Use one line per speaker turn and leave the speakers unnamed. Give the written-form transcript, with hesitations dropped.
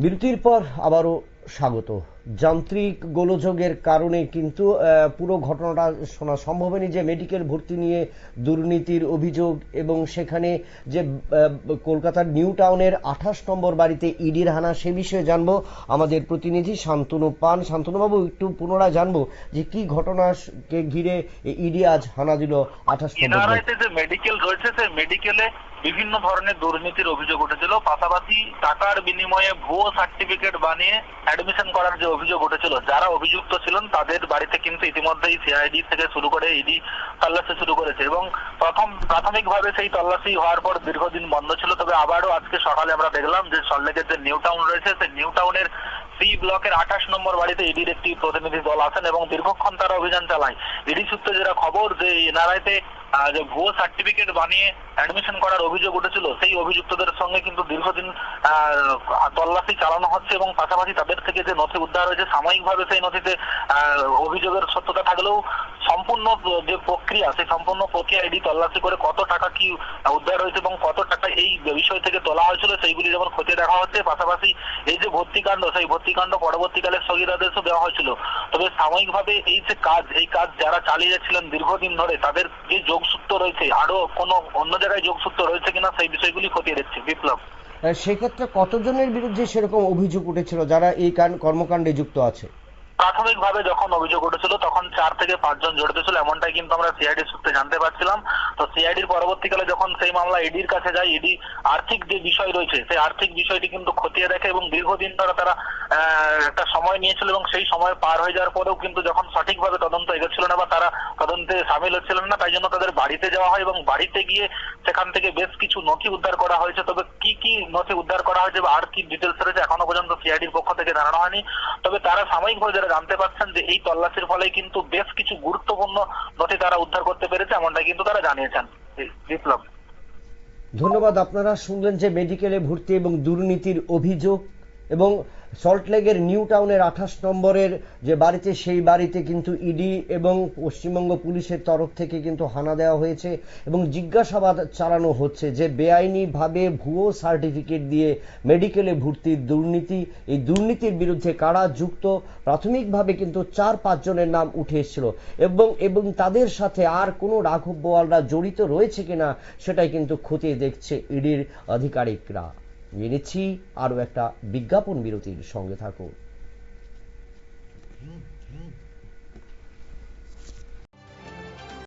বিরতির পর আবারও স্বাগত। যান্ত্রিক গোলযোগের কারণে কিন্তু পুরো ঘটনাটা শোনা সম্ভব হয়নি, যে মেডিকেল ভর্তি নিয়ে দুর্নীতির অভিযোগ এবং সেখানে যে কলকাতার নিউ টাউনের 28 নম্বর বাড়িতে ইডির হানা, সে বিষয়ে জানবো আমাদের প্রতিনিধি শান্তনু পান। শান্তনুবাবু, একটু পুনরায় জানবো যে কি ঘটনাকে ঘিরে ইডি আজ হানা দিল 28 নম্বর বাড়িতে।
যে মেডিকেল রয়েছে, সেই মেডিকেলে বিভিন্ন ধরনের দুর্নীতির অভিযোগ উঠেছিল। পাশাপাশি টাকার বিনিময়ে ভুয়ো সার্টিফিকেট বানিয়ে অ্যাডমিশন করার যে অভিযোগ উঠেছিল, যারা অভিযুক্ত ছিলেন তাদের বাড়িতে কিন্তু ইতিমধ্যেই সিআইডি থেকে শুরু করে ইডি তল্লাশি শুরু করেছে এবং প্রাথমিকভাবে সেই তল্লাশি হওয়ার পর দীর্ঘদিন বন্ধ ছিল। তবে আবারও আজকে সকালে আমরা দেখলাম যে সল্টলেকের যে নিউ টাউন রয়েছে, সেই নিউ টাউনের সি ব্লকের 28 নম্বর বাড়িতে ইডির একটি প্রতিনিধি দল আসেন এবং দীর্ঘক্ষণ তারা অভিযান চালায়। ইডি সূত্রে যেটা খবর, যে এনআরআইতে যে ভুয়ো সার্টিফিকেট বানিয়ে অ্যাডমিশন করার অভিযোগ উঠেছিল, সেই অভিযুক্তদের সঙ্গে কিন্তু দীর্ঘদিন তল্লাশি চালানো হচ্ছে এবং পাশাপাশি তাদের থেকে যে নথি উদ্ধার হয়েছে, সাময়িকভাবে সেই নথিতে অভিযোগের সত্যতা থাকলেও সম্পূর্ণ যে প্রক্রিয়া, সেই সম্পূর্ণ প্রক্রিয়া ইডি তল্লাশি করে কত টাকা কি উদ্ধার হয়েছে এবং কত টাকা এই বিষয় থেকে তোলা হয়েছিল সেইগুলি যেমন খতিয়ে দেখা হচ্ছে। পাশাপাশি এই যে ভর্তিকাণ্ড, সেই ভর্তিকাণ্ড পরবর্তীকালে স্থগিতাদেশও দেওয়া হয়েছিল। তবে সাময়িকভাবে এই যে কাজ, এই কাজ যারা চালিয়ে যাচ্ছিলেন দীর্ঘদিন ধরে, তাদের যে যোগসূত্র রয়েছে, আরো কোনো অন্য জায়গায় যোগসূত্র রয়েছে কিনা সেই বিষয়গুলি খতিয়ে দেখছে বিপ্লব।
সেক্ষেত্রে কতজনের বিরুদ্ধে সেরকম অভিযোগ উঠেছিল যারা এই কর্মকাণ্ডে যুক্ত আছে?
প্রাথমিকভাবে যখন অভিযোগ উঠেছিল তখন 4 থেকে 5 জন জড়িত ছিল, এমনটাই কিন্তু আমরা সিআইডি সূত্রে জানতে পারছিলাম। তো সিআইডির পরবর্তীকালে যখন সেই মামলা ইডির কাছে যায়, ইডি আর্থিক যে বিষয় রয়েছে সেই আর্থিক বিষয়টি কিন্তু খতিয়ে দেখে এবং দীর্ঘদিন ধরে তারা একটা সময় নিয়েছিল এবং সেই সময় পার হয়ে যাওয়ার পরেও কিন্তু যখন সঠিকভাবে তদন্ত এগোচ্ছিল না বা তারা তদন্তে সামিল হচ্ছিলেন না, তাই জন্য তাদের বাড়িতে যাওয়া হয় এবং বাড়িতে গিয়ে সেখান থেকে বেশ কিছু নথি উদ্ধার করা হয়েছে। তবে কি কি নথি উদ্ধার করা হয়েছে বা আর কি ডিটেলস রয়েছে এখনো পর্যন্ত সিআইডির পক্ষ থেকে জানানো হয়নি। তবে তারা সাময়িকভাবে জানতে পারছেন যে এই তল্লাশির ফলে কিন্তু বেশ কিছু গুরুত্বপূর্ণ নথি তারা উদ্ধার করতে পেরেছে, এমনটা কিন্তু তারা জানিয়েছেন বিপ্লব।
ধন্যবাদ। আপনারা শুনলেন যে মেডিকেলে ভর্তি এবং দুর্নীতির অভিযোগ এবং সল্টলেকের নিউ টাউনের 28 নম্বরের যে বাড়িতে, সেই বাড়িতে কিন্তু ইডি এবং পশ্চিমবঙ্গ পুলিশের তরফ থেকে কিন্তু হানা দেওয়া হয়েছে এবং জিজ্ঞাসাবাদ চালানো হচ্ছে যে বেআইনিভাবে ভুয়ো সার্টিফিকেট দিয়ে মেডিকেলে ভর্তির দুর্নীতি, এই দুর্নীতির বিরুদ্ধে কারা যুক্ত। প্রাথমিকভাবে কিন্তু 4-5 জনের নাম উঠে এসেছিল এবং তাদের সাথে আর কোনো রাঘব বোয়ালরা জড়িত রয়েছে কিনা সেটাই কিন্তু খতিয়ে দেখছে ইডির আধিকারিকরা। নিয়ে নিচ্ছি আরও একটা বিজ্ঞাপন বিরতির, সঙ্গে থাকুন।